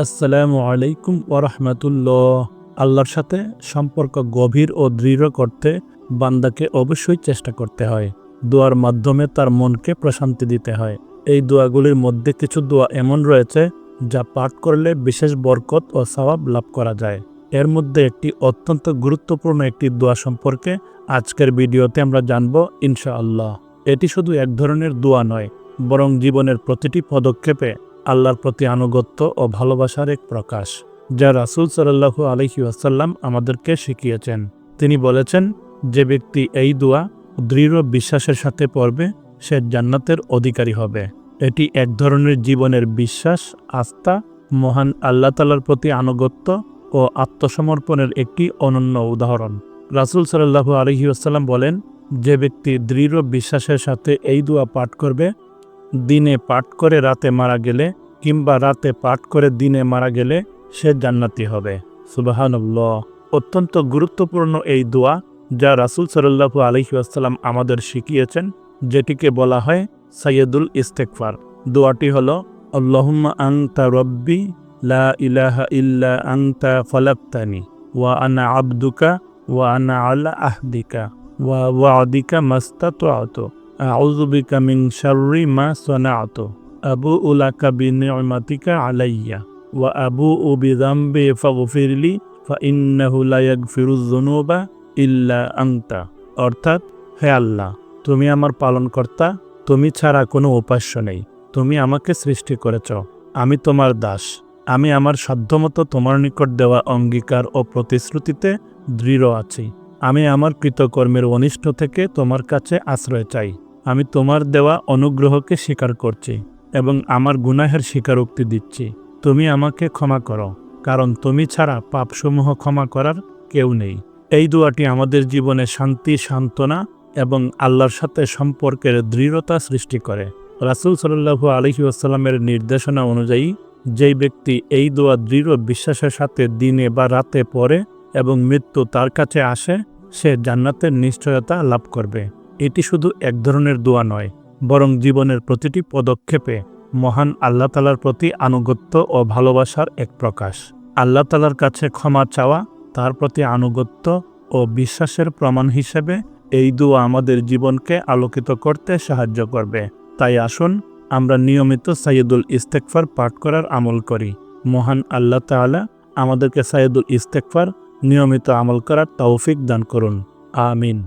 আসসালামু আলাইকুম ওরহমতুল্লাহ। আল্লাহর সাথে সম্পর্ক গভীর ও দৃঢ় করতে বান্দাকে অবশ্যই চেষ্টা করতে হয়। দোয়ার মাধ্যমে তার মনকে প্রশান্তি দিতে হয়। এই দোয়াগুলির মধ্যে কিছু দোয়া এমন রয়েছে যা পাঠ করলে বিশেষ বরকত ও সওয়াব লাভ করা যায়। এর মধ্যে একটি অত্যন্ত গুরুত্বপূর্ণ একটি দোয়া সম্পর্কে আজকের ভিডিওতে আমরা জানব ইনশাআল্লাহ। এটি শুধু এক ধরনের দোয়া নয়, বরং জীবনের প্রতিটি পদক্ষেপে আল্লাহর প্রতি আনুগত্য ও ভালোবাসার এক প্রকাশ, যা রাসূল সাল্লাল্লাহু আলাইহি ওয়াসাল্লাম আমাদেরকে শিখিয়েছেন। তিনি বলেছেন, যে ব্যক্তি এই দোয়া দৃঢ় বিশ্বাসের সাথে পড়বে সে জান্নাতের অধিকারী হবে। এটি এক ধরনের জীবনের বিশ্বাস, আস্থা, মহান আল্লাহ তাআলার প্রতি আনুগত্য ও আত্মসমর্পণের একটি অনন্য উদাহরণ। রাসূল সাল্লাল্লাহু আলাইহি ওয়াসাল্লাম বলেন, যে ব্যক্তি দৃঢ় বিশ্বাসের সাথে এই দোয়া পাঠ করবে, দিনে পাঠ করে রাতে মারা গেলে কিংবা রাতে পাঠ করে দিনে মারা গেলে সে জান্নাতি হবে। সুবহানাল্লাহ। অত্যন্ত গুরুত্বপূর্ণ এই দোয়া, যা রাসূল সাল্লাল্লাহু আলাইহি ওয়াসাল্লাম আমাদের শিখিয়েছেন, যেটিকে বলা হয় সাইয়্যিদুল ইস্তেগফার। দোয়াটি হলো, আল্লাহুম্মা আনতা রব্বি লা ইলাহা ইল্লা আনতা খালাকতানি ওয়া আনা আবদুকা ওয়া আনা আলা আহদিকা ওয়া ওয়া'দিকা মাস্তাতআতু আউযু বিকা মিন শাররি মা সানা'তু আবুউ লাকা বিনি'মাতিকা আলাইয়া ওয়া আবুউ বিযামবি ফাগফিরলি ফাইন্নাহু লা ইয়াগফিরুয যুনুবা ইল্লা আনতা। অর্থাৎ, হে আল্লাহ, তুমি আমার পালনকর্তা, তুমি ছাড়া কোনো উপাস্য নেই। তুমি আমাকে সৃষ্টি করেছ, আমি তোমার দাস। আমি আমার সাধ্যমতো তোমার নিকট দেওয়া অঙ্গীকার ও প্রতিশ্রুতিতে দৃঢ় আছি। আমি আমার কৃতকর্মের অনিষ্ট থেকে তোমার কাছে আশ্রয় চাই। আমি তোমার দেওয়া অনুগ্রহকে স্বীকার করছি এবং আমার গুনাহের স্বীকারোক্তি দিচ্ছি। তুমি আমাকে ক্ষমা করো, কারণ তুমি ছাড়া পাপসমূহ ক্ষমা করার কেউ নেই। এই দোয়াটি আমাদের জীবনে শান্তি, সান্ত্বনা এবং আল্লাহর সাথে সম্পর্কের দৃঢ়তা সৃষ্টি করে। রাসূল সাল্লাল্লাহু আলাইহি ওয়াসাল্লামের নির্দেশনা অনুযায়ী যেই ব্যক্তি এই দোয়া দৃঢ় বিশ্বাসের সাথে দিনে বা রাতে পড়ে এবং মৃত্যু তার কাছে আসে, সে জান্নাতের নিশ্চয়তা লাভ করবে। এটি শুধু এক ধরনের দোয়া নয়, বরং জীবনের প্রতিটি পদক্ষেপে মহান আল্লাহ তাআলার প্রতি আনুগত্য ও ভালোবাসার এক প্রকাশ। আল্লাহ তাআলার কাছে ক্ষমা চাওয়া তার প্রতি আনুগত্য ও বিশ্বাসের প্রমাণ হিসেবে এই দোয়া আমাদের জীবনকে আলোকিত করতে সাহায্য করবে। তাই আসুন আমরা নিয়মিত সাইয়্যিদুল ইস্তেগফার পাঠ করার আমল করি। মহান আল্লাহ তাআলা আমাদেরকে সাইয়্যিদুল ইস্তেগফার নিয়মিত আমল করার তৌফিক দান করুন। আমিন।